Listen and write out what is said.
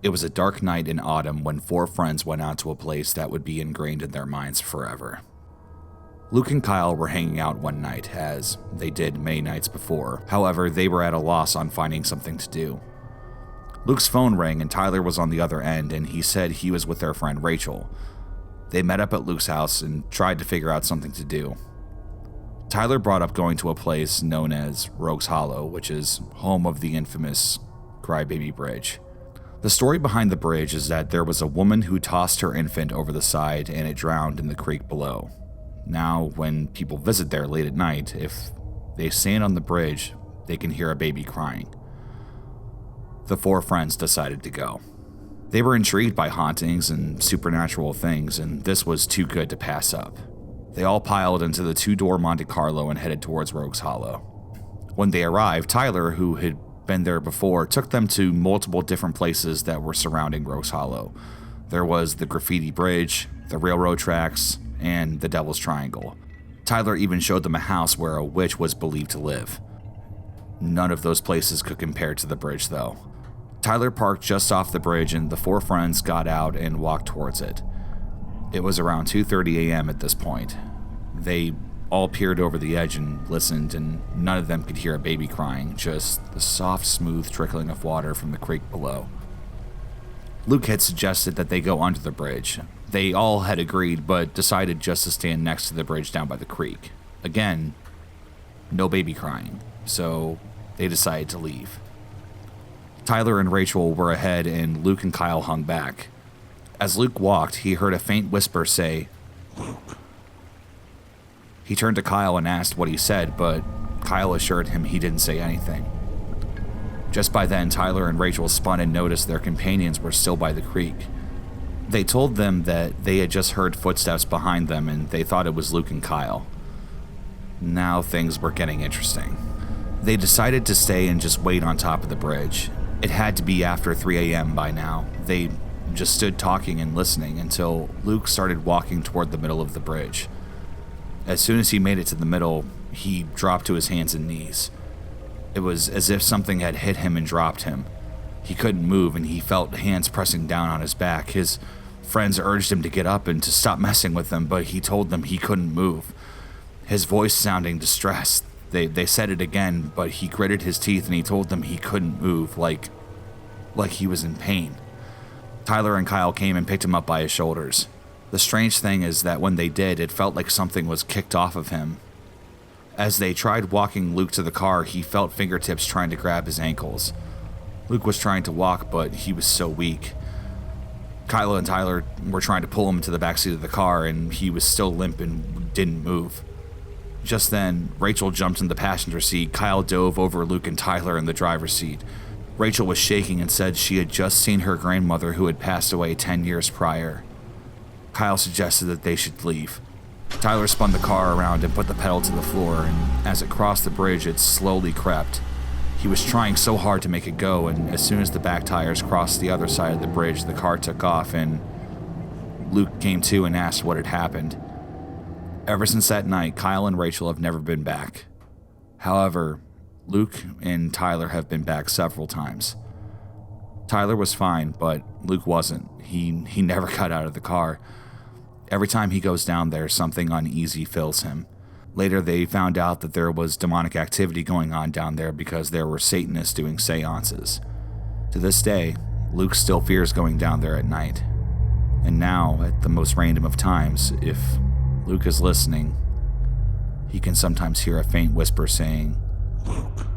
It was a dark night in autumn when four friends went out to a place that would be ingrained in their minds forever. Luke and Kyle were hanging out one night, as they did many nights before. However, they were at a loss on finding something to do. Luke's phone rang and Tyler was on the other end, and he said he was with their friend Rachel. They met up at Luke's house and tried to figure out something to do. Tyler brought up going to a place known as Rogues Hollow, which is home of the infamous Crybaby Bridge. The story behind the bridge is that there was a woman who tossed her infant over the side and it drowned in the creek below. Now, when people visit there late at night, if they stand on the bridge, they can hear a baby crying. The four friends decided to go. They were intrigued by hauntings and supernatural things, and this was too good to pass up. They all piled into the two-door Monte Carlo and headed towards Rogues Hollow. When they arrived, Tyler, who had been there before, took them to multiple different places that were surrounding Rogues Hollow. There was the graffiti bridge, the railroad tracks, and the Devil's Triangle. Tyler even showed them a house where a witch was believed to live. None of those places could compare to the bridge, though. Tyler parked just off the bridge and the four friends got out and walked towards it. It was around 2:30 a.m. at this point. They all peered over the edge and listened, and none of them could hear a baby crying, just the soft, smooth trickling of water from the creek below. Luke had suggested that they go under the bridge. They all had agreed, but decided just to stand next to the bridge down by the creek. Again, no baby crying, so they decided to leave. Tyler and Rachel were ahead, and Luke and Kyle hung back. As Luke walked, he heard a faint whisper say, "Luke." He turned to Kyle and asked what he said, but Kyle assured him he didn't say anything. Just by then, Tyler and Rachel spun and noticed their companions were still by the creek. They told them that they had just heard footsteps behind them and they thought it was Luke and Kyle. Now things were getting interesting. They decided to stay and just wait on top of the bridge. It had to be after 3 a.m. by now. They just stood talking and listening until Luke started walking toward the middle of the bridge. As soon as he made it to the middle, he dropped to his hands and knees. It was as if something had hit him and dropped him. He couldn't move and he felt hands pressing down on his back. His friends urged him to get up and to stop messing with them, but he told them he couldn't move. His voice sounding distressed. They said it again, but he gritted his teeth and he told them he couldn't move, like he was in pain. Tyler and Kyle came and picked him up by his shoulders. The strange thing is that when they did, it felt like something was kicked off of him. As they tried walking Luke to the car, he felt fingertips trying to grab his ankles. Luke was trying to walk, but he was so weak. Kyle and Tyler were trying to pull him to the backseat of the car, and he was still limp and didn't move. Just then, Rachel jumped in the passenger seat. Kyle dove over Luke and Tyler in the driver's seat. Rachel was shaking and said she had just seen her grandmother who had passed away 10 years prior. Kyle suggested that they should leave. Tyler spun the car around and put the pedal to the floor, and as it crossed the bridge, it slowly crept. He was trying so hard to make it go, and as soon as the back tires crossed the other side of the bridge, the car took off, and Luke came to and asked what had happened. Ever since that night, Kyle and Rachel have never been back. However, Luke and Tyler have been back several times. Tyler was fine, but Luke wasn't. He never got out of the car. Every time he goes down there, something uneasy fills him. Later, they found out that there was demonic activity going on down there because there were Satanists doing seances. To this day, Luke still fears going down there at night. And now, at the most random of times, if Luke is listening, he can sometimes hear a faint whisper saying, "Luke."